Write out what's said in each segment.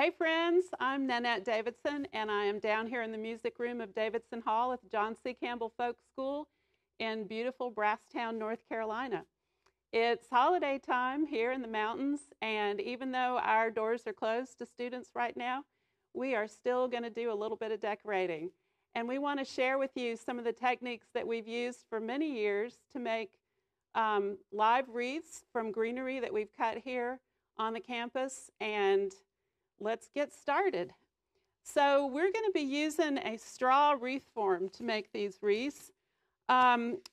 Hey friends, I'm Nanette Davidson and I am down here in the music room of Davidson Hall at the John C. Campbell Folk School in beautiful Brasstown, North Carolina. It's holiday time here in the mountains, and even though our doors are closed to students right now, we are still going to do a little bit of decorating. And we want to share with you some of the techniques that we've used for many years to make live wreaths from greenery that we've cut here on the campus. And let's get started. So we're going to be using a straw wreath form to make these wreaths.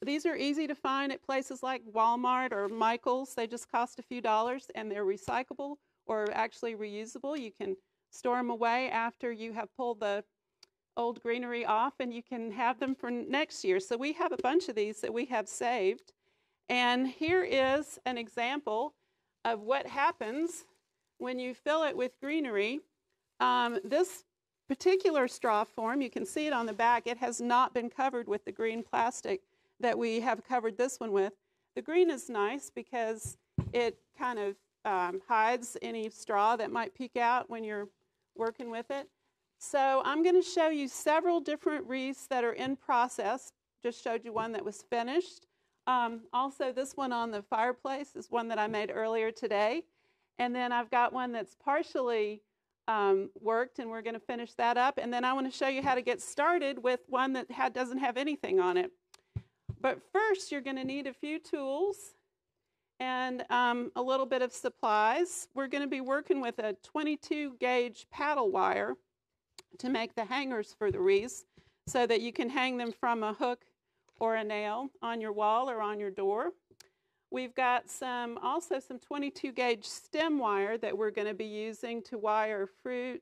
These are easy to find at places like Walmart or Michael's. They just cost a few dollars and they're recyclable or actually reusable. You can store them away after you have pulled the old greenery off, and you can have them for next year. So we have a bunch of these that we have saved. And here is an example of what happens when you fill it with greenery. This particular straw form, you can see it on the back, it has not been covered with the green plastic that we have covered this one with. The green is nice because it kind of hides any straw that might peek out when you're working with it. So I'm going to show you several different wreaths that are in process. Just showed you one that was finished. Also, this one on the fireplace is one that I made earlier today. And then I've got one that's partially worked, and we're going to finish that up. And then I want to show you how to get started with one that doesn't have anything on it. But first, you're going to need a few tools and a little bit of supplies. We're going to be working with a 22 gauge paddle wire to make the hangers for the wreaths so that you can hang them from a hook or a nail on your wall or on your door. We've got also some 22 gauge stem wire that we're going to be using to wire fruit,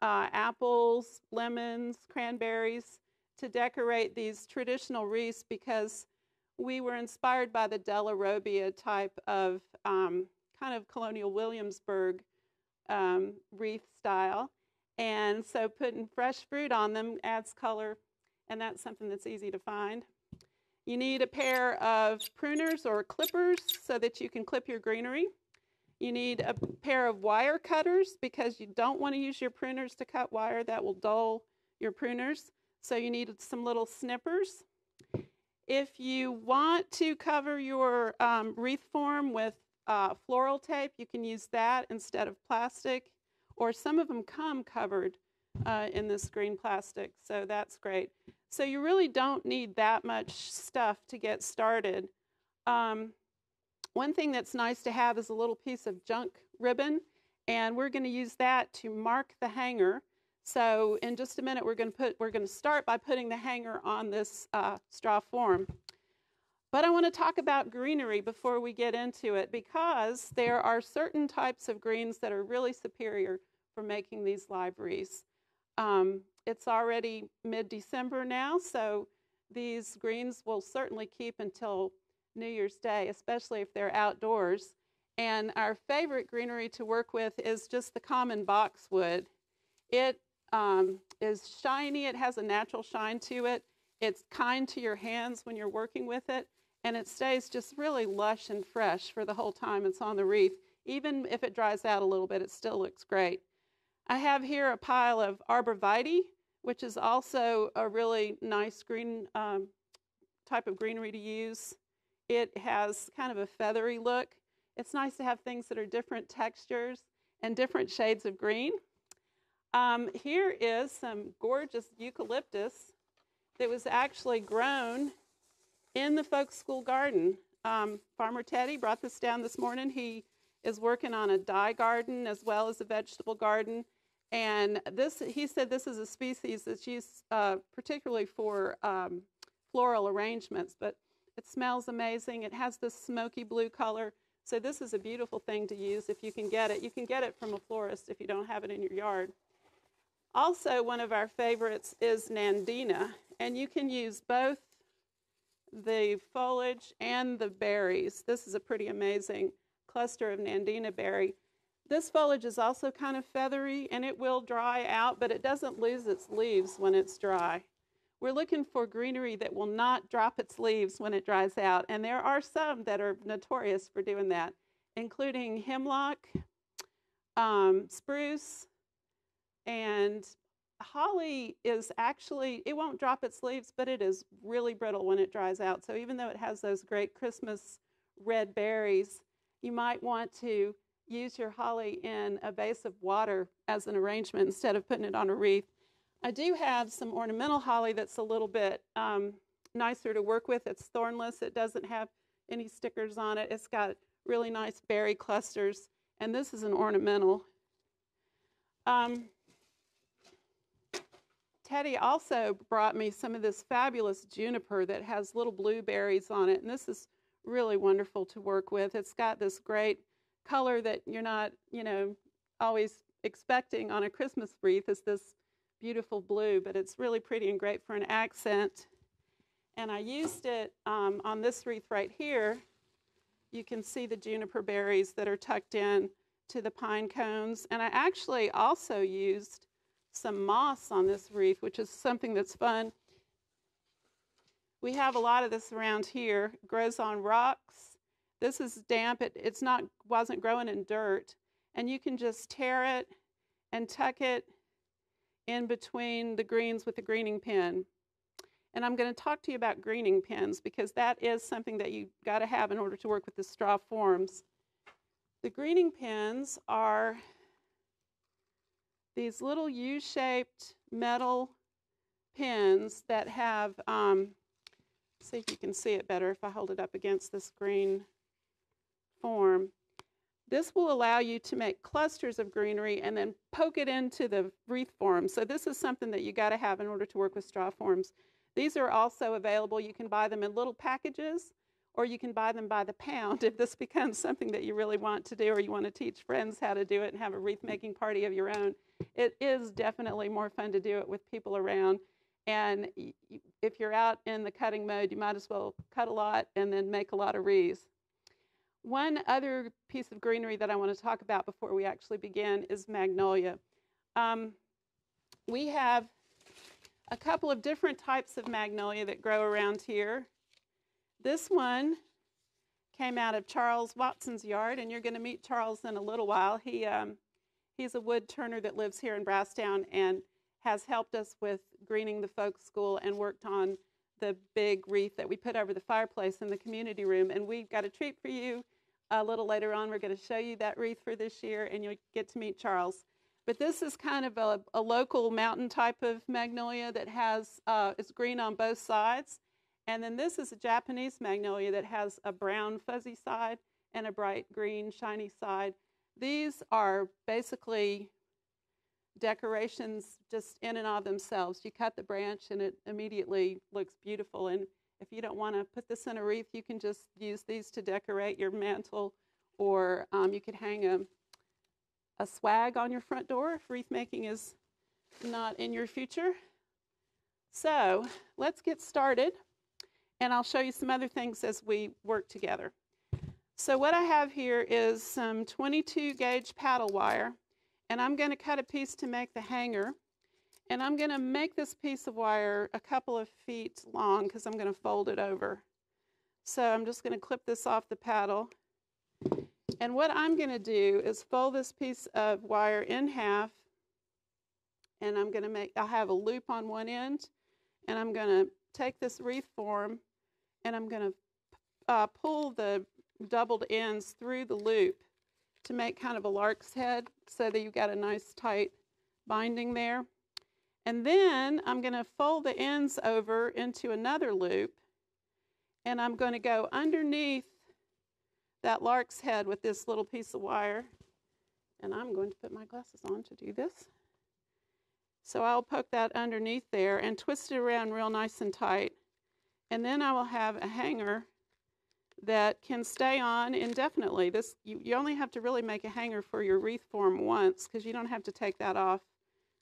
apples, lemons, cranberries, to decorate these traditional wreaths, because we were inspired by the Della Robbia type of kind of colonial Williamsburg wreath style. And so putting fresh fruit on them adds color, and that's something that's easy to find. You need a pair of pruners or clippers so that you can clip your greenery. You need a pair of wire cutters because you don't want to use your pruners to cut wire. That will dull your pruners. So you need some little snippers. If you want to cover your wreath form with floral tape, you can use that instead of plastic. Or some of them come covered in this green plastic, so that's great. So you really don't need that much stuff to get started. One thing that's nice to have is a little piece of junk ribbon, and we're going to use that to mark the hanger. So in just a minute, we're going to start by putting the hanger on this straw form. But I want to talk about greenery before we get into it, because there are certain types of greens that are really superior for making these live wreaths. It's already mid-December now, so these greens will certainly keep until New Year's Day, especially if they're outdoors. And our favorite greenery to work with is just the common boxwood. It is shiny, it has a natural shine to it. It's kind to your hands when you're working with it, and it stays just really lush and fresh for the whole time it's on the wreath. Even if it dries out a little bit, it still looks great. I have here a pile of arborvitae, which is also a really nice green type of greenery to use. It has kind of a feathery look. It's nice to have things that are different textures and different shades of green. Here is some gorgeous eucalyptus that was actually grown in the folk school garden. Farmer Teddy brought this down this morning. He is working on a dye garden as well as a vegetable garden. And he said this is a species that's used particularly for floral arrangements, but it smells amazing. It has this smoky blue color. So this is a beautiful thing to use if you can get it. You can get it from a florist if you don't have it in your yard. Also, one of our favorites is Nandina, and you can use both the foliage and the berries. This is a pretty amazing cluster of Nandina berry. This foliage is also kind of feathery, and it will dry out, but it doesn't lose its leaves when it's dry. We're looking for greenery that will not drop its leaves when it dries out, and there are some that are notorious for doing that, including hemlock, spruce, and holly is actually, it won't drop its leaves, but it is really brittle when it dries out. So even though it has those great Christmas red berries, you might want to use your holly in a vase of water as an arrangement instead of putting it on a wreath. I do have some ornamental holly that's a little bit nicer to work with. It's thornless. It doesn't have any stickers on it. It's got really nice berry clusters, and this is an ornamental. Teddy also brought me some of this fabulous juniper that has little blueberries on it, and this is really wonderful to work with. It's got this great color that you're not, always expecting on a Christmas wreath, is this beautiful blue, but it's really pretty and great for an accent. And I used it on this wreath right here. You can see the juniper berries that are tucked in to the pine cones. And I actually also used some moss on this wreath, which is something that's fun. We have a lot of this around here. It grows on rocks. This is damp. It's wasn't growing in dirt. And you can just tear it and tuck it in between the greens with the greening pin. And I'm going to talk to you about greening pins because that is something that you got to have in order to work with the straw forms. The greening pins are these little U-shaped metal pins that have, see if you can see it better if I hold it up against this green form. This will allow you to make clusters of greenery and then poke it into the wreath form. So this is something that you got to have in order to work with straw forms. These are also available. You can buy them in little packages, or you can buy them by the pound if this becomes something that you really want to do, or you want to teach friends how to do it and have a wreath making party of your own. It is definitely more fun to do it with people around. And if you're out in the cutting mode, you might as well cut a lot and then make a lot of wreaths. One other piece of greenery that I want to talk about before we actually begin is magnolia. We have a couple of different types of magnolia that grow around here. This one came out of Charles Watson's yard, and you're going to meet Charles in a little while. He's a wood turner that lives here in Brasstown and has helped us with greening the folk school and worked on the big wreath that we put over the fireplace in the community room. And we've got a treat for you a little later on. We're going to show you that wreath for this year, and you'll get to meet Charles. But this is kind of a local mountain type of magnolia that has, it's green on both sides. And then this is a Japanese magnolia that has a brown fuzzy side and a bright green shiny side. These are basically decorations just in and of themselves. You cut the branch and it immediately looks beautiful. And if you don't want to put this in a wreath, you can just use these to decorate your mantle, or you could hang a swag on your front door if wreath making is not in your future. So let's get started, and I'll show you some other things as we work together. So what I have here is some 22 gauge paddle wire, and I'm going to cut a piece to make the hanger, and I'm going to make this piece of wire a couple of feet long because I'm going to fold it over. So I'm just going to clip this off the paddle. And what I'm going to do is fold this piece of wire in half, and I'll have a loop on one end, and I'm going to take this wreath form, and I'm going to pull the doubled ends through the loop to make kind of a lark's head so that you've got a nice tight binding there. And then I'm going to fold the ends over into another loop, and I'm going to go underneath that lark's head with this little piece of wire, and I'm going to put my glasses on to do this. So I'll poke that underneath there and twist it around real nice and tight, and then I will have a hanger that can stay on indefinitely. You only have to really make a hanger for your wreath form once, because you don't have to take that off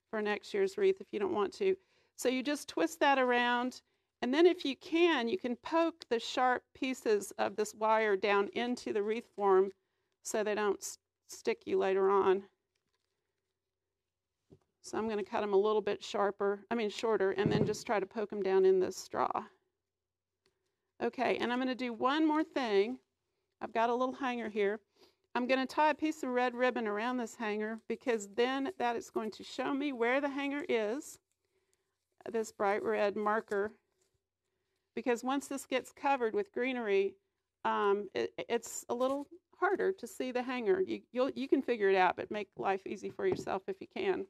for next year's wreath if you don't want to. So you just twist that around, and then if you can poke the sharp pieces of this wire down into the wreath form so they don't stick you later on. So I'm going to cut them a little bit shorter, and then just try to poke them down in this straw. Okay, and I'm going to do one more thing. I've got a little hanger here. I'm going to tie a piece of red ribbon around this hanger because then that is going to show me where the hanger is, this bright red marker, because once this gets covered with greenery, it's a little harder to see the hanger. You can figure it out, but make life easy for yourself if you can.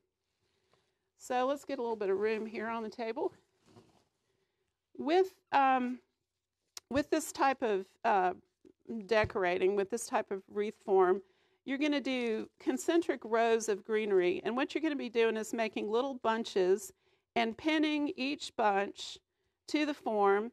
So let's get a little bit of room here on the table. With this type of decorating, with this type of wreath form, you're going to do concentric rows of greenery. And what you're going to be doing is making little bunches and pinning each bunch to the form.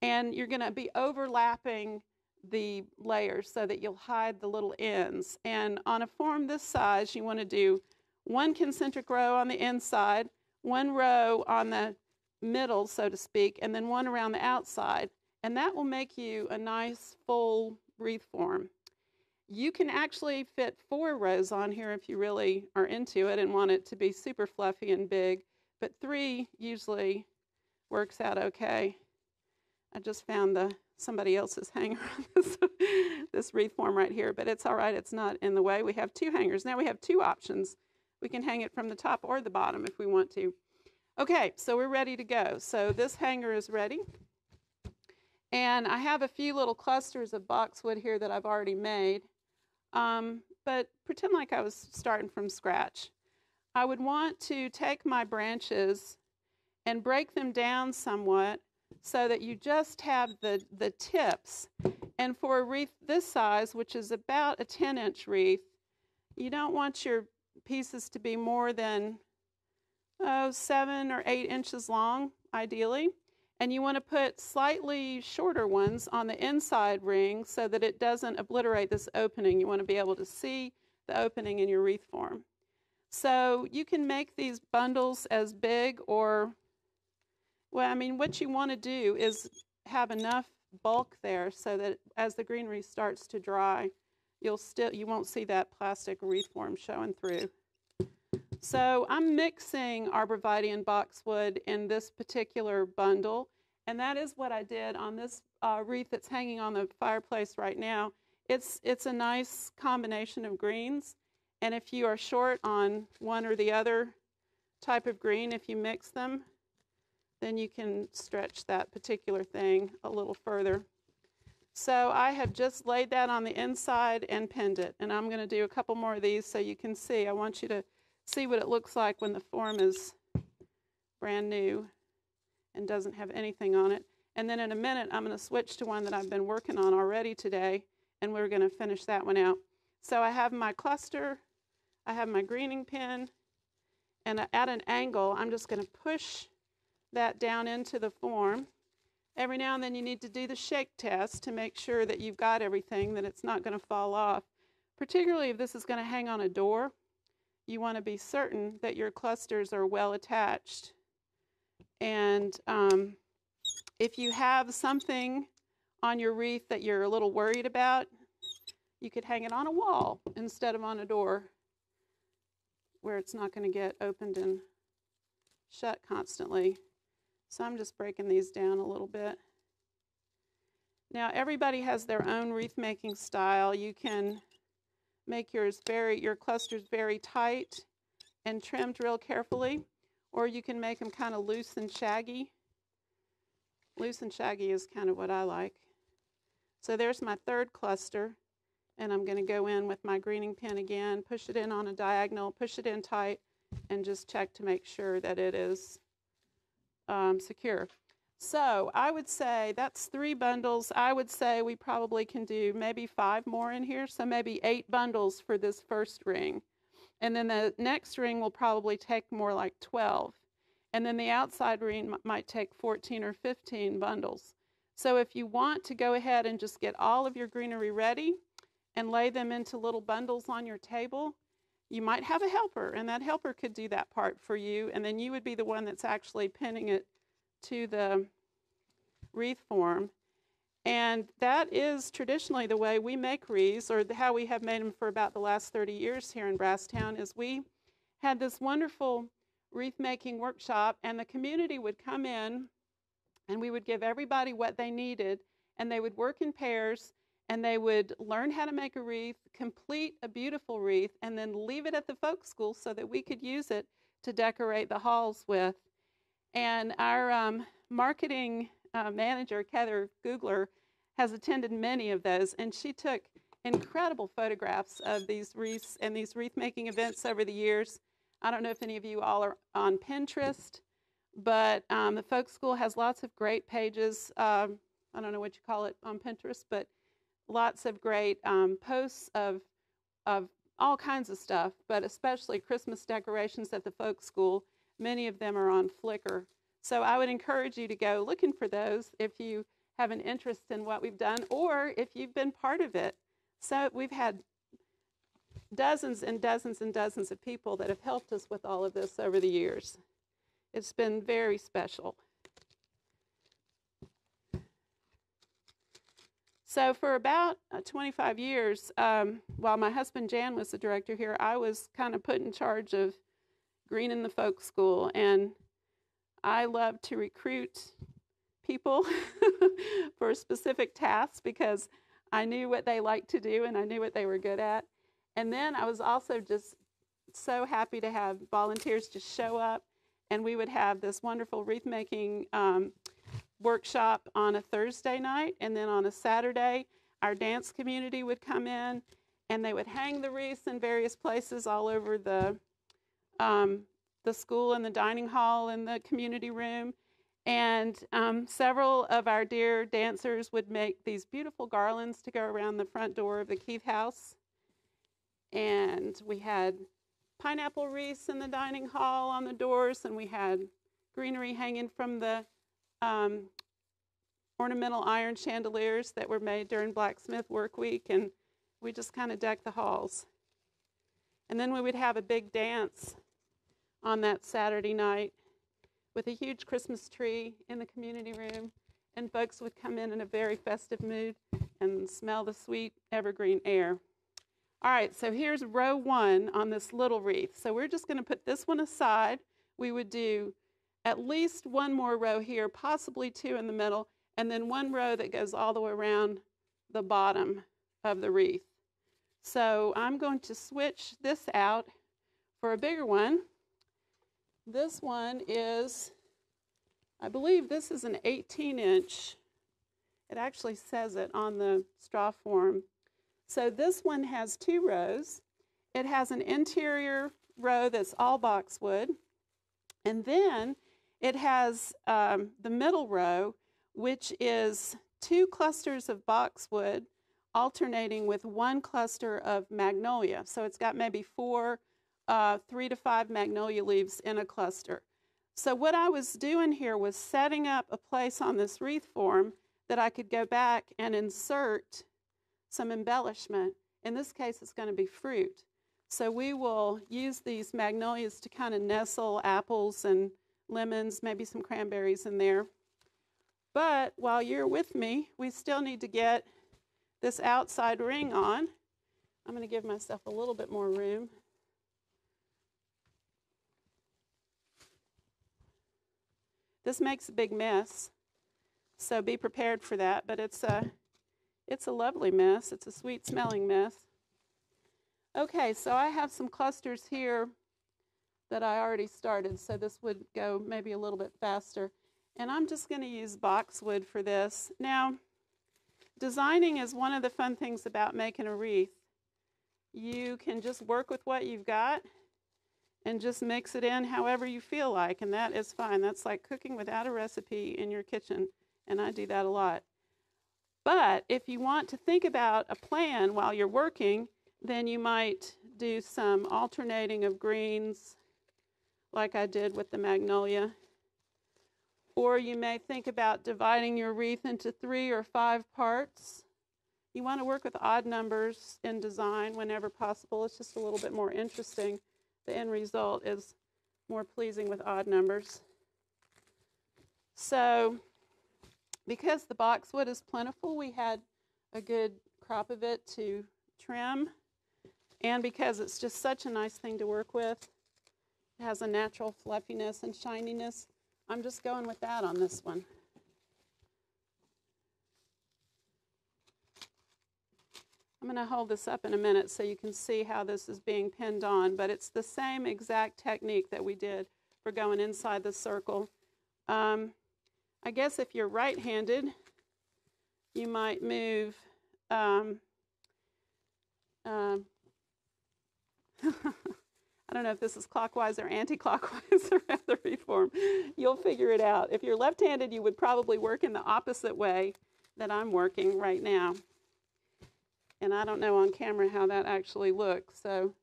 And you're going to be overlapping the layers so that you'll hide the little ends. And on a form this size, you want to do one concentric row on the inside, one row on the middle, so to speak, and then one around the outside. And that will make you a nice full wreath form. You can actually fit 4 rows on here if you really are into it and want it to be super fluffy and big, but 3 usually works out okay. I just found somebody else's hanger on this wreath form right here, but it's all right, it's not in the way. We have 2 hangers. Now we have 2 options. We can hang it from the top or the bottom if we want to. Okay, so we're ready to go. So this hanger is ready. And I have a few little clusters of boxwood here that I've already made, but pretend like I was starting from scratch. I would want to take my branches and break them down somewhat so that you just have the tips. And for a wreath this size, which is about a 10-inch wreath, you don't want your pieces to be more than 7 or 8 inches long, ideally. And you want to put slightly shorter ones on the inside ring so that it doesn't obliterate this opening. You want to be able to see the opening in your wreath form. So you can make these bundles as big or, well, I mean, what you want to do is have enough bulk there so that as the greenery starts to dry, you won't see that plastic wreath form showing through. So I'm mixing arborvitae and boxwood in this particular bundle, and that is what I did on this wreath that's hanging on the fireplace right now. It's a nice combination of greens, and if you are short on one or the other type of green, if you mix them, then you can stretch that particular thing a little further. So I have just laid that on the inside and pinned it, and I'm going to do a couple more of these so you can see. I want you to see what it looks like when the form is brand new and doesn't have anything on it. And then in a minute, I'm going to switch to one that I've been working on already today, and we're going to finish that one out. So I have my cluster, I have my greening pin, and at an angle, I'm just going to push that down into the form. Every now and then you need to do the shake test to make sure that you've got everything, that it's not going to fall off. Particularly if this is going to hang on a door, you want to be certain that your clusters are well attached. And if you have something on your wreath that you're a little worried about, you could hang it on a wall instead of on a door where it's not going to get opened and shut constantly. So I'm just breaking these down a little bit. Now everybody has their own wreath making style. You can make your clusters very tight and trimmed real carefully, or you can make them kind of loose and shaggy. Loose and shaggy is kind of what I like. So there's my third cluster, and I'm going to go in with my greening pin again, push it in on a diagonal, push it in tight, and just check to make sure that it is secure. So I would say that's 3 bundles. I would say we probably can do maybe 5 more in here, so maybe 8 bundles for this first ring. And then the next ring will probably take more like 12. And then the outside ring might take 14 or 15 bundles. So if you want to go ahead and just get all of your greenery ready and lay them into little bundles on your table, you might have a helper, and that helper could do that part for you, and then you would be the one that's actually pinning it to the wreath form. And that is traditionally the way we make wreaths, or how we have made them for about the last 30 years here in Brasstown, is we had this wonderful wreath making workshop, and the community would come in and we would give everybody what they needed, and they would work in pairs, and they would learn how to make a wreath, complete a beautiful wreath, and then leave it at the folk school so that we could use it to decorate the halls with. And our marketing manager, Heather Googler, has attended many of those, and she took incredible photographs of these wreaths and these wreath-making events over the years. I don't know if any of you all are on Pinterest, but the folk school has lots of great pages. I don't know what you call it on Pinterest, but lots of great posts of all kinds of stuff, but especially Christmas decorations at the folk school. Many of them are on Flickr. So I would encourage you to go looking for those if you have an interest in what we've done or if you've been part of it. So we've had dozens and dozens and dozens of people that have helped us with all of this over the years. It's been very special. So for about 25 years, while my husband Jan was the director here, I was kind of put in charge of greening the folk school, and I love to recruit people for specific tasks because I knew what they liked to do and I knew what they were good at. And then I was also just so happy to have volunteers just show up, and we would have this wonderful wreath making workshop on a Thursday night, and then on a Saturday our dance community would come in and they would hang the wreaths in various places all over the school and the dining hall and the community room. And several of our dear dancers would make these beautiful garlands to go around the front door of the Keith House. And we had pineapple wreaths in the dining hall on the doors, and we had greenery hanging from the ornamental iron chandeliers that were made during Blacksmith Work Week, and we just kind of decked the halls. And then we would have a big dance on that Saturday night with a huge Christmas tree in the community room, and folks would come in a very festive mood and smell the sweet evergreen air. All right, so here's row 1 on this little wreath. So we're just going to put this one aside. We would do at least one more row here, possibly 2 in the middle, and then one row that goes all the way around the bottom of the wreath. So I'm going to switch this out for a bigger one. This one is, I believe this is an 18-inch. It actually says it on the straw form. So this one has 2 rows. It has an interior row that's all boxwood, and then it has the middle row, which is 2 clusters of boxwood alternating with 1 cluster of magnolia. So it's got maybe 3 to 5 magnolia leaves in a cluster. So what I was doing here was setting up a place on this wreath form that I could go back and insert some embellishment. In this case, it's going to be fruit. So we will use these magnolias to kind of nestle apples and lemons, maybe some cranberries in there. But while you're with me, we still need to get this outside ring on. I'm going to give myself a little bit more room. This makes a big mess, so be prepared for that, but it's a lovely mess. It's a sweet smelling mess. Okay, so I have some clusters here that I already started, so this would go maybe a little bit faster. And I'm just going to use boxwood for this. Now, designing is one of the fun things about making a wreath. You can just work with what you've got and just mix it in however you feel like, and that is fine. That's like cooking without a recipe in your kitchen, and I do that a lot. But if you want to think about a plan while you're working, then you might do some alternating of greens, like I did with the magnolia. Or you may think about dividing your wreath into 3 or 5 parts. You want to work with odd numbers in design whenever possible. It's just a little bit more interesting. The end result is more pleasing with odd numbers. So, because the boxwood is plentiful, we had a good crop of it to trim. And because it's just such a nice thing to work with, it has a natural fluffiness and shininess, I'm just going with that on this one. I'm going to hold this up in a minute so you can see how this is being pinned on, but it's the same exact technique that we did for going inside the circle. I guess if you're right-handed, you might move I don't know if this is clockwise or anti-clockwise around the reform. You'll figure it out. If you're left-handed, you would probably work in the opposite way that I'm working right now. And I don't know on camera how that actually looks, so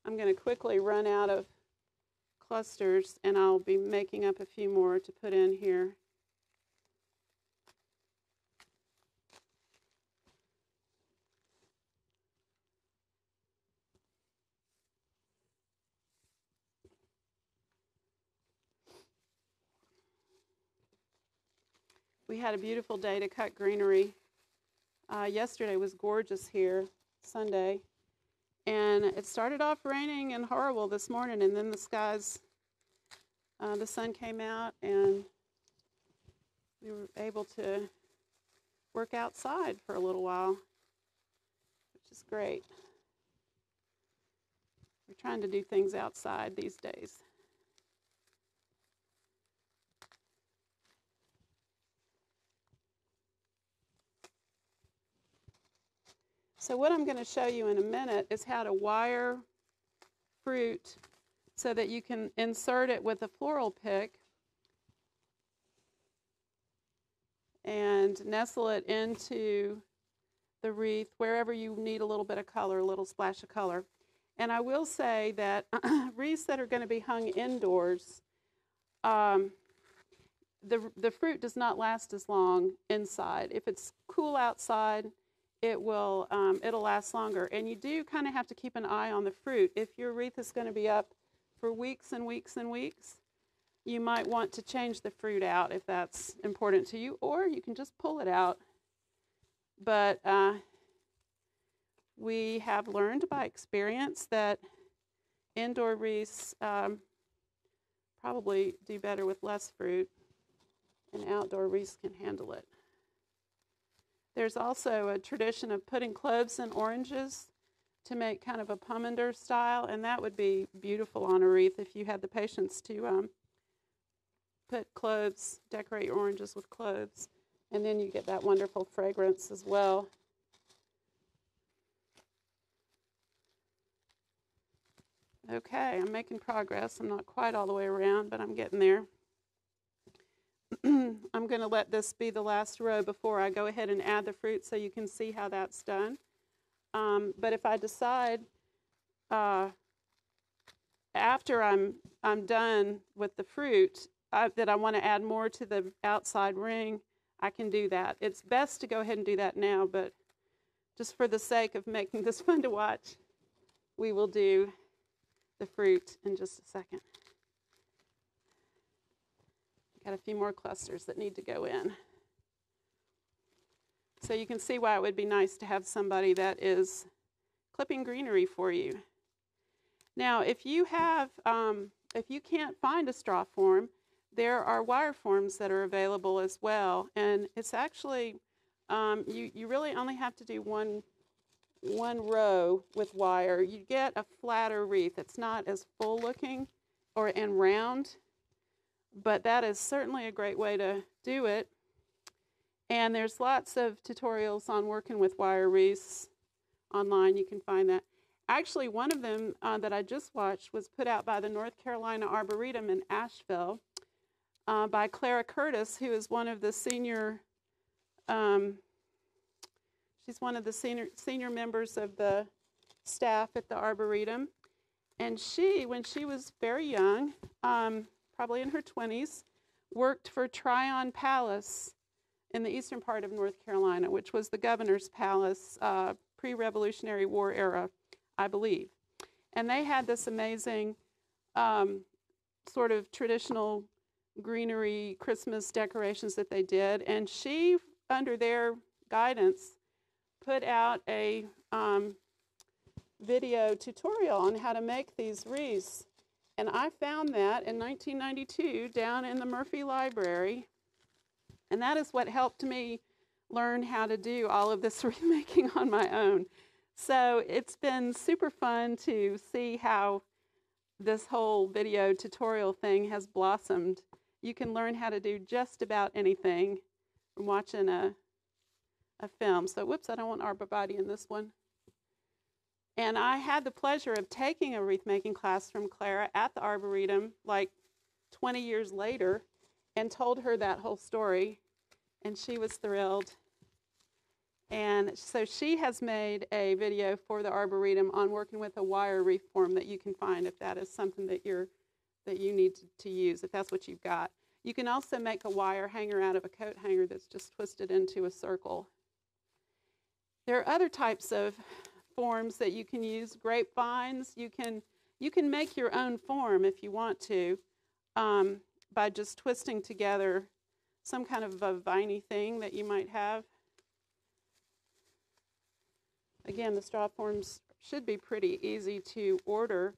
I'm going to quickly run out of clusters, and I'll be making up a few more to put in here. We had a beautiful day to cut greenery. Yesterday was gorgeous here, Sunday. And it started off raining and horrible this morning, and then the sun came out, and we were able to work outside for a little while, which is great. We're trying to do things outside these days. So what I'm going to show you in a minute is how to wire fruit so that you can insert it with a floral pick and nestle it into the wreath wherever you need a little bit of color, a little splash of color. And I will say that wreaths that are going to be hung indoors, the fruit does not last as long inside. If it's cool outside, it'll last longer. And you do kind of have to keep an eye on the fruit. If your wreath is going to be up for weeks and weeks and weeks, you might want to change the fruit out if that's important to you, or you can just pull it out. But we have learned by experience that indoor wreaths probably do better with less fruit, and outdoor wreaths can handle it. There's also a tradition of putting cloves and oranges to make kind of a pomander style, and that would be beautiful on a wreath if you had the patience to put cloves, decorate your oranges with cloves, and then you get that wonderful fragrance as well. Okay, I'm making progress. I'm not quite all the way around, but I'm getting there. I'm going to let this be the last row before I go ahead and add the fruit so you can see how that's done. But if I decide after I'm done with the fruit that I want to add more to the outside ring, I can do that. It's best to go ahead and do that now, but just for the sake of making this fun to watch, we will do the fruit in just a second. Got a few more clusters that need to go in. So you can see why it would be nice to have somebody that is clipping greenery for you. Now, if you can't find a straw form, there are wire forms that are available as well. And it's actually, you really only have to do one row with wire. You get a flatter wreath. It's not as full looking and round, but that is certainly a great way to do it. And there's lots of tutorials on working with wire wreaths online. You can find that. Actually, one of them that I just watched was put out by the North Carolina Arboretum in Asheville by Clara Curtis, who is one of the senior senior members of the staff at the Arboretum. And she, when she was very young, probably in her 20s, worked for Tryon Palace in the eastern part of North Carolina, which was the governor's palace pre-Revolutionary War era, I believe. And they had this amazing sort of traditional greenery Christmas decorations that they did. And she, under their guidance, put out a video tutorial on how to make these wreaths. And I found that in 1992 down in the Murphy Library. And that is what helped me learn how to do all of this wreath making on my own. So it's been super fun to see how this whole video tutorial thing has blossomed. You can learn how to do just about anything from watching a film. So whoops, I don't want arborvitae in this one. And I had the pleasure of taking a wreath making class from Clara at the Arboretum like 20 years later and told her that whole story, and she was thrilled. And so she has made a video for the Arboretum on working with a wire wreath form that you can find if that is something that you need to use, if that's what you've got. You can also make a wire hanger out of a coat hanger that's just twisted into a circle. There are other types of forms that you can use. Grapevines, you can make your own form if you want to by just twisting together some kind of a viney thing that you might have. Again, the straw forms should be pretty easy to order,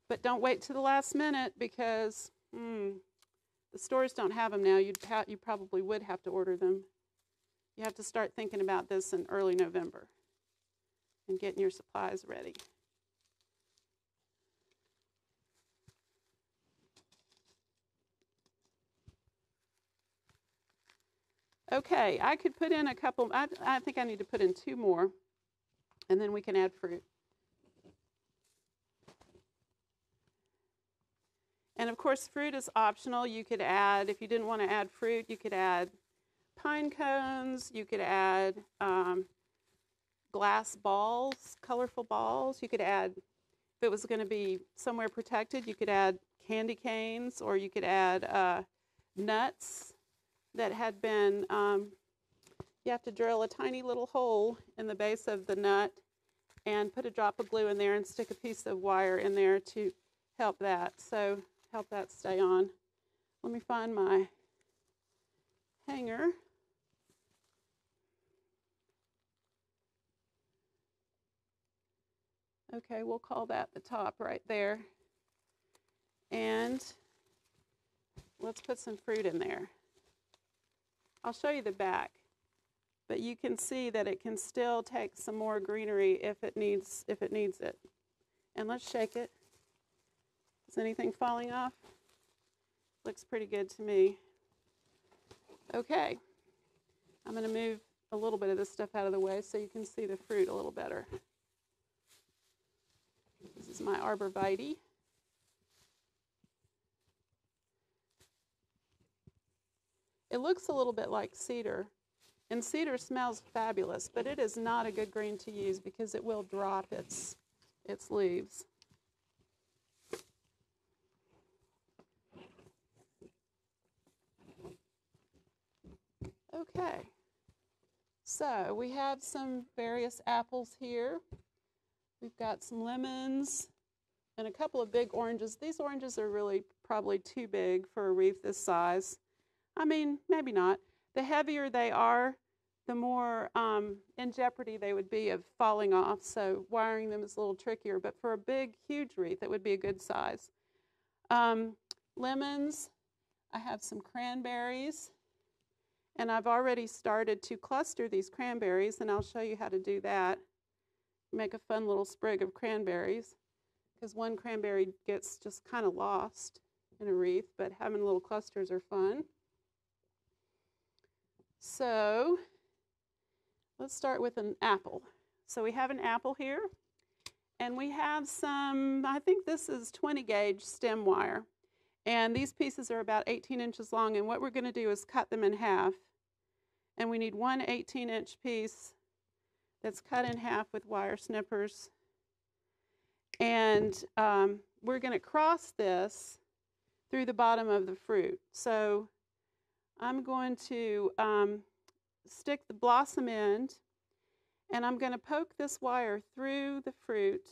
but don't wait to the last minute because the stores don't have them now. You probably would have to order them. You have to start thinking about this in early November and getting your supplies ready. Okay, I could put in a couple, I think I need to put in 2 more, and then we can add fruit. And of course, fruit is optional. You could add, if you didn't want to add fruit, you could add pine cones, you could add glass balls, colorful balls. You could add, if it was going to be somewhere protected, you could add candy canes, or you could add nuts that had been, you have to drill a tiny little hole in the base of the nut and put a drop of glue in there and stick a piece of wire in there to help that. So help that stay on. Let me find my hanger. Okay, we'll call that the top right there. And let's put some fruit in there. I'll show you the back, but you can see that it can still take some more greenery if it needs it. And let's shake it. Is anything falling off? Looks pretty good to me. Okay, I'm going to move a little bit of this stuff out of the way so you can see the fruit a little better. This is my arborvitae. It looks a little bit like cedar, and cedar smells fabulous, but it is not a good green to use because it will drop its leaves. Okay, so we have some various apples here. We've got some lemons and a couple of big oranges. These oranges are really probably too big for a wreath this size. I mean, maybe not. The heavier they are, the more in jeopardy they would be of falling off, so wiring them is a little trickier. But for a big, huge wreath, it would be a good size. Lemons, I have some cranberries, and I've already started to cluster these cranberries, and I'll show you how to do that. Make a fun little sprig of cranberries, because one cranberry gets just kind of lost in a wreath, but having little clusters are fun. So let's start with an apple. So we have an apple here, and we have some, I think this is 20 gauge stem wire, and these pieces are about 18 inches long, and what we're going to do is cut them in half, and we need one 18-inch piece that's cut in half with wire snippers, and we're going to cross this through the bottom of the fruit. So I'm going to stick the blossom end, and I'm going to poke this wire through the fruit,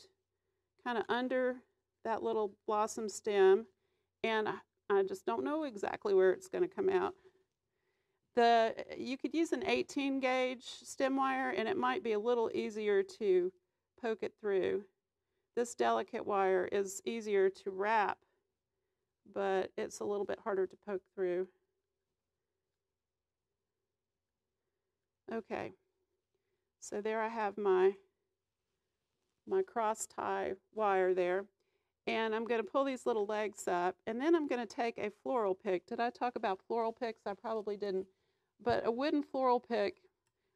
kind of under that little blossom stem, and I just don't know exactly where it's going to come out. You could use an 18 gauge stem wire, and it might be a little easier to poke it through. This delicate wire is easier to wrap, but it's a little bit harder to poke through. Okay, so there I have my cross tie wire there. And I'm going to pull these little legs up, and then I'm going to take a floral pick. Did I talk about floral picks? I probably didn't. But a wooden floral pick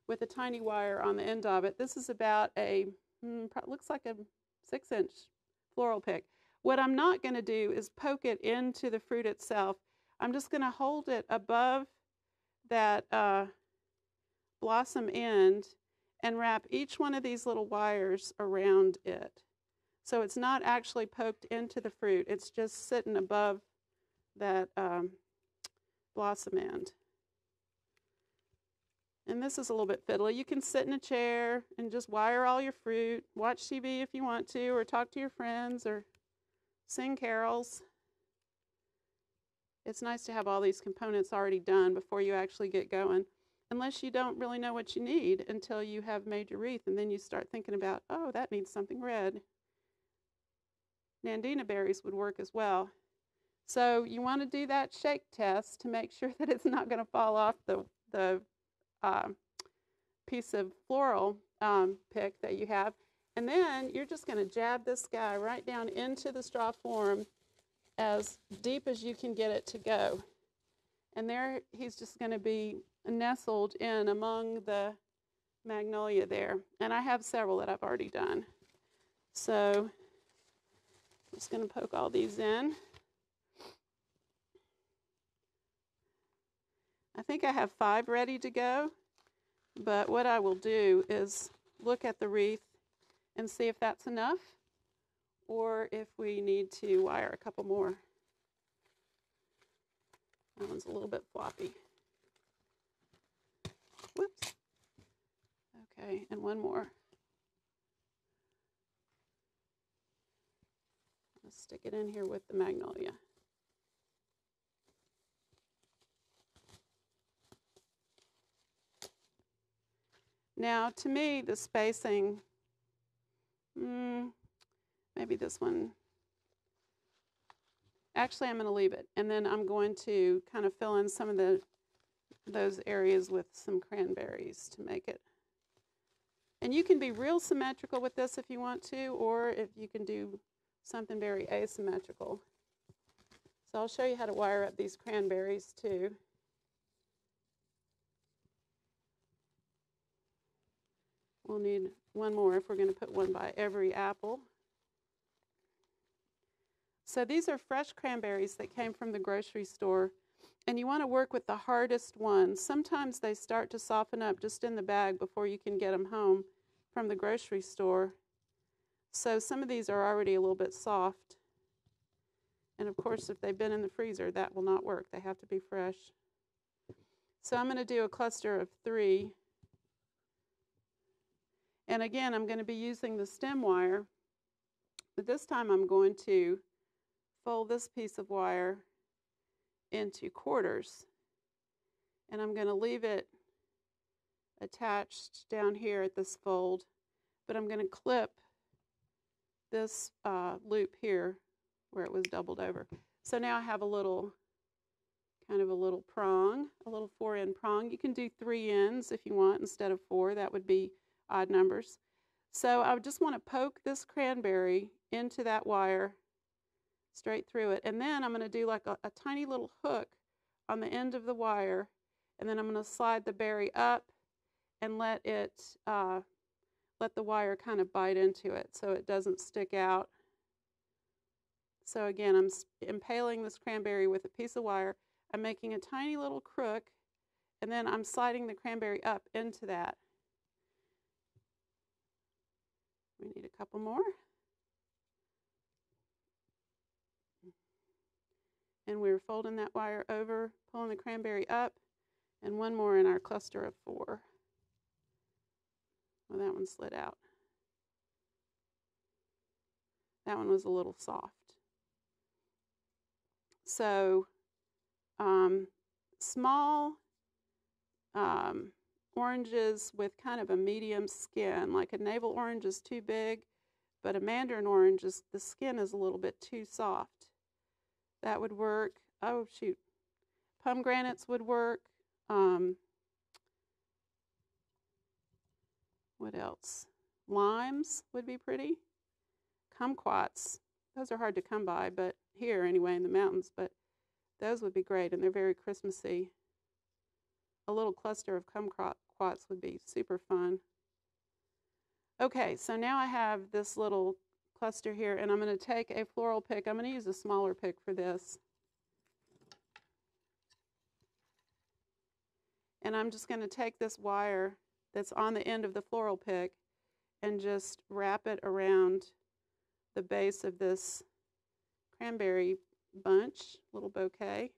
with a tiny wire on the end of it. This is about looks like a 6-inch floral pick. What I'm not going to do is poke it into the fruit itself. I'm just going to hold it above that blossom end and wrap each one of these little wires around it. So it's not actually poked into the fruit. It's just sitting above that blossom end. And this is a little bit fiddly. You can sit in a chair and just wire all your fruit, watch TV if you want to, or talk to your friends, or sing carols. It's nice to have all these components already done before you actually get going, unless you don't really know what you need until you have made your wreath, and then you start thinking about, oh, that needs something red. Nandina berries would work as well. So you want to do that shake test to make sure that it's not going to fall off the piece of floral pick that you have. And then you're just going to jab this guy right down into the straw form as deep as you can get it to go. And there he's just going to be nestled in among the magnolia there. And I have several that I've already done. So I'm just going to poke all these in. I think I have 5 ready to go, but what I will do is look at the wreath and see if that's enough, or if we need to wire a couple more. That one's a little bit floppy. Whoops. Okay, and one more. Let's stick it in here with the magnolia. Now, to me, the spacing, maybe this one. Actually, I'm going to leave it, and then I'm going to kind of fill in some of those areas with some cranberries to make it. And you can be real symmetrical with this if you want to, or if you can do something very asymmetrical. So I'll show you how to wire up these cranberries too. We'll need one more if we're going to put one by every apple. So these are fresh cranberries that came from the grocery store, and you want to work with the hardest ones. Sometimes they start to soften up just in the bag before you can get them home from the grocery store. So some of these are already a little bit soft. And of course, if they've been in the freezer, that will not work. They have to be fresh. So I'm going to do a cluster of 3. And again, I'm going to be using the stem wire, but this time I'm going to fold this piece of wire into quarters. And I'm going to leave it attached down here at this fold, but I'm going to clip this loop here where it was doubled over. So now I have a little, kind of a little prong, a little 4-end prong. You can do 3 ends if you want instead of 4. That would be odd numbers. So I just want to poke this cranberry into that wire, straight through it, and then I'm going to do like a tiny little hook on the end of the wire, and then I'm going to slide the berry up and let the wire kind of bite into it so it doesn't stick out. So again, I'm impaling this cranberry with a piece of wire. I'm making a tiny little crook, and then I'm sliding the cranberry up into that. We need a couple more. And we're folding that wire over, pulling the cranberry up, and one more in our cluster of 4. Well, that one slid out. That one was a little soft. So small oranges with kind of a medium skin, like a navel orange is too big, but a mandarin orange, the skin is a little bit too soft. That would work. Oh, shoot. Pomegranates would work. What else? Limes would be pretty. Kumquats. Those are hard to come by, but here anyway in the mountains, but those would be great, and they're very Christmassy. A little cluster of kumquats would be super fun. Okay, so now I have this little cluster here, and I'm going to take a floral pick. I'm going to use a smaller pick for this. And I'm just going to take this wire that's on the end of the floral pick and just wrap it around the base of this cranberry bunch, little bouquet.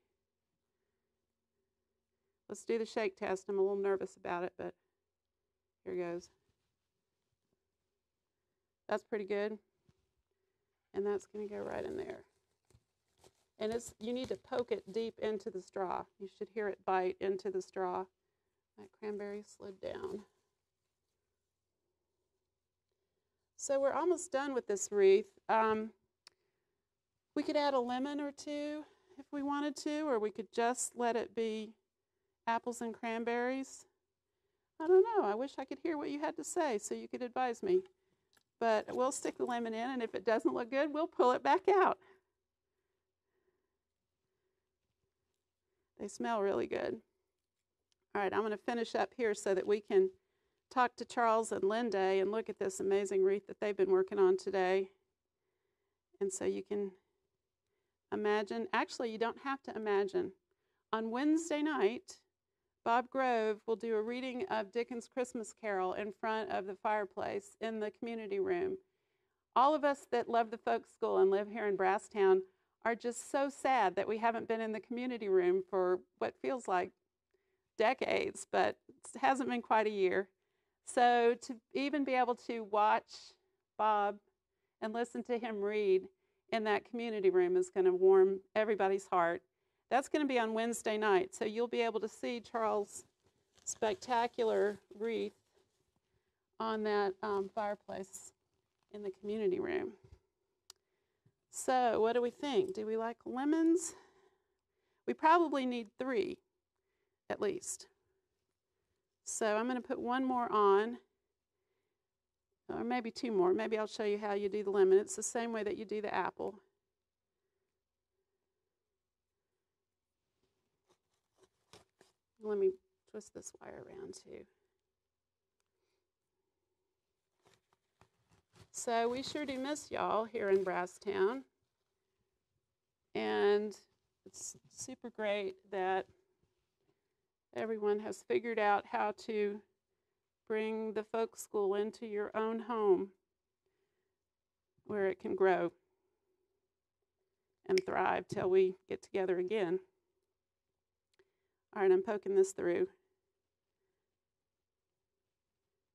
Let's do the shake test. I'm a little nervous about it, but here goes. That's pretty good. And that's going to go right in there. And you need to poke it deep into the straw. You should hear it bite into the straw. That cranberry slid down. So we're almost done with this wreath. We could add a lemon or two if we wanted to, or we could just let it be apples and cranberries. I don't know. I wish I could hear what you had to say so you could advise me. But we'll stick the lemon in, and if it doesn't look good, we'll pull it back out. They smell really good. All right, I'm going to finish up here so that we can talk to Charles and Linda and look at this amazing wreath that they've been working on today. And so you can imagine, actually you don't have to imagine. On Wednesday night, Bob Grove will do a reading of Dickens' Christmas Carol in front of the fireplace in the community room. All of us that love the folk school and live here in Brasstown are just so sad that we haven't been in the community room for what feels like decades, but it hasn't been quite a year. So to even be able to watch Bob and listen to him read in that community room is going to warm everybody's heart. That's going to be on Wednesday night, so you'll be able to see Charles' spectacular wreath on that fireplace in the community room. So what do we think? Do we like lemons? We probably need 3 at least. So I'm going to put one more on, or maybe 2 more. Maybe I'll show you how you do the lemon. It's the same way that you do the apple. Let me twist this wire around too. So we sure do miss y'all here in Brasstown. And it's super great that everyone has figured out how to bring the folk school into your own home where it can grow and thrive till we get together again. All right, I'm poking this through.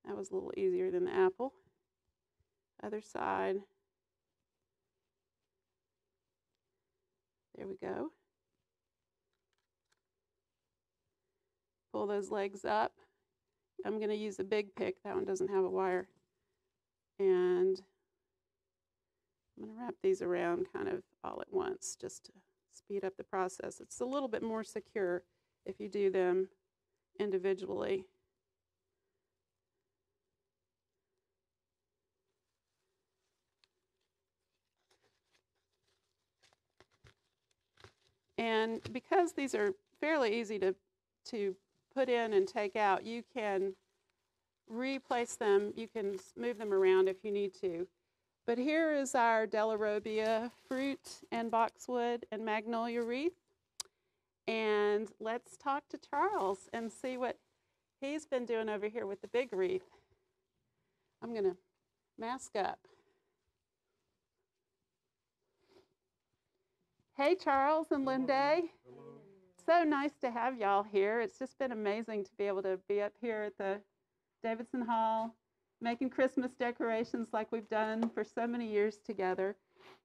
That was a little easier than the apple. Other side. There we go. Pull those legs up. I'm going to use a big pick. That one doesn't have a wire. And I'm going to wrap these around kind of all at once just to speed up the process. It's a little bit more secure if you do them individually. And because these are fairly easy to put in and take out, you can replace them. You can move them around if you need to. But here is our Della Robbia fruit and boxwood and magnolia wreath. And let's talk to Charles and see what he's been doing over here with the big wreath. I'm going to mask up. Hey, Charles and Linda. So nice to have y'all here. It's just been amazing to be able to be up here at the Davidson Hall, making Christmas decorations like we've done for so many years together.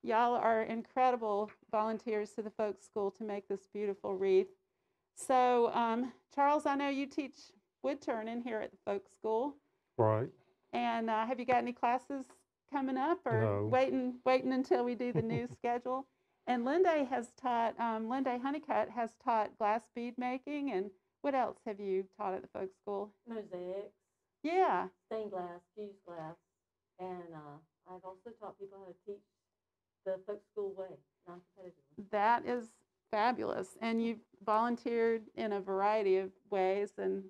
Y'all are incredible volunteers to the folk school to make this beautiful wreath. So, Charles, I know you teach wood turning here at the folk school. Right. And have you got any classes coming up, or No. waiting until we do the new schedule? And Linda has taught, Linda Honeycutt has taught glass bead making. And what else have you taught at the folk school? Mosaics. Yeah. stained glass, fused glass, and I've also taught people how to teach the folk school way, non-competitively. That is fabulous. And you've volunteered in a variety of ways, and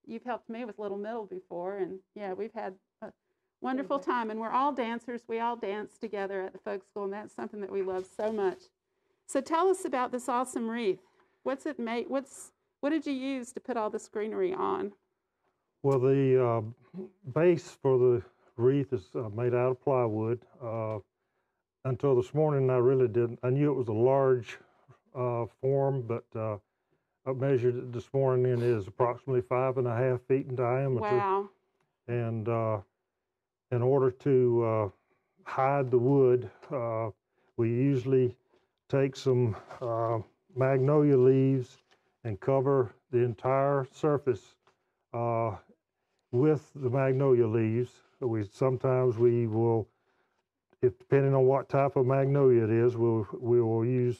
you've helped me with Little Middle before. And yeah, we've had a wonderful time. And we're all dancers. We all dance together at the folk school, and that's something that we love so much. So tell us about this awesome wreath. What's it made? What did you use to put all this greenery on? Well, the base for the wreath is made out of plywood. Until this morning, I really didn't. I knew it was a large form, but I measured it this morning, and it is approximately 5.5 feet in diameter. Wow. And in order to hide the wood, we usually take some magnolia leaves and cover the entire surface with the magnolia leaves. Sometimes we will, if depending on what type of magnolia it is, we will use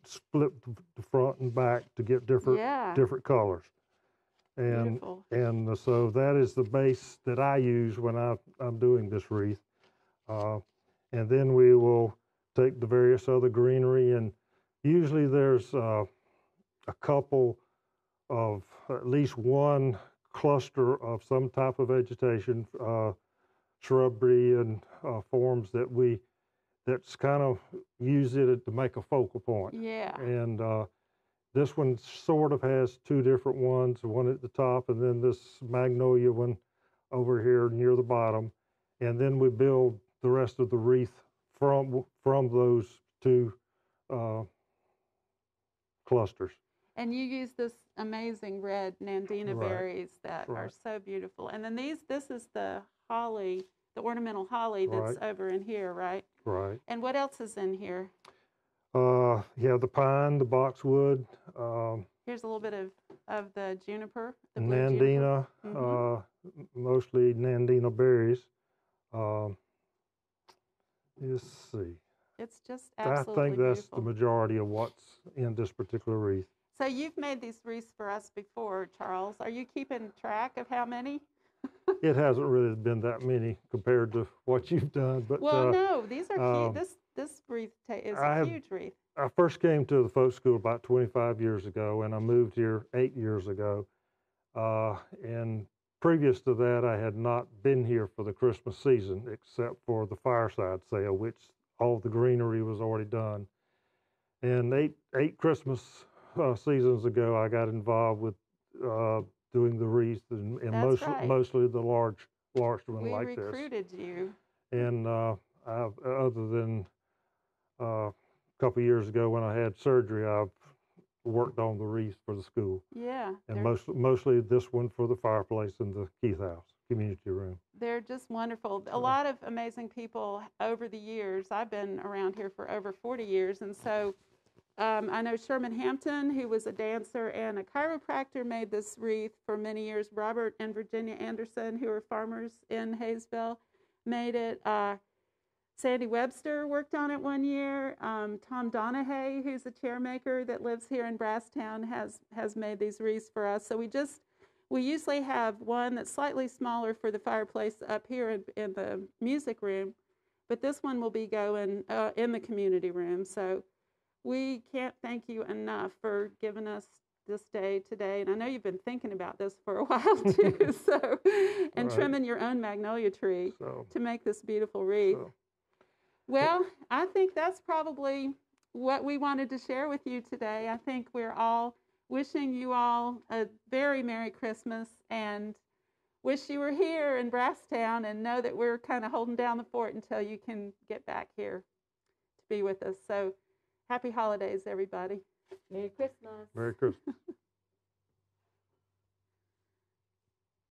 split the front and back to get different colors. And beautiful. and so that is the base that I use when I'm doing this wreath. And then we will take the various other greenery, and usually there's a couple of, at least one cluster of some type of vegetation, shrubbery and forms that's kind of use it to make a focal point. Yeah. And this one sort of has two different ones, one at the top and then this magnolia one over here near the bottom. And then we build the rest of the wreath from those two clusters. And you use this amazing red Nandina Right. berries that Right. are so beautiful. And then this is the holly, the ornamental holly that's Right. over in here, right? Right. And what else is in here? You have the pine, the boxwood, Here's a little bit of the juniper, the blue Nandina, juniper. mostly Nandina berries. Let's see. It's just I absolutely think that's beautiful. the majority of what's in this particular wreath. So you've made these wreaths for us before, Charles. Are you keeping track of how many? It hasn't really been that many compared to what you've done, but Well, no, these are huge. This wreath is a huge wreath. I first came to the folk school about 25 years ago, and I moved here 8 years ago. And previous to that, I had not been here for the Christmas season, except for the fireside sale, which all the greenery was already done. And eight Christmas seasons ago, I got involved with doing the wreath, and That's right. mostly the large one We like this. recruited you. And other than a couple of years ago when I had surgery, I've worked on the wreath for the school. Yeah. And mostly this one for the fireplace in the Keith House community room. They're just wonderful. A lot of amazing people over the years. I've been around here for over 40 years, and so I know Sherman Hampton, who was a dancer and a chiropractor, made this wreath for many years. Robert and Virginia Anderson, who are farmers in Hayesville, made it. Sandy Webster worked on it one year. Tom Donahue, who's a chair maker that lives here in Brasstown, has made these wreaths for us. So we usually have one that's slightly smaller for the fireplace up here in the music room, but this one will be going in the community room. So we can't thank you enough for giving us this day today. And I know you've been thinking about this for a while too, and trimming your own magnolia tree to make this beautiful wreath. Well, I think that's probably what we wanted to share with you today. I think we're all wishing you all a very Merry Christmas and wish you were here in Brasstown, and know that we're kind of holding down the fort until you can get back here to be with us. So happy holidays, everybody. Merry Christmas. Merry Christmas.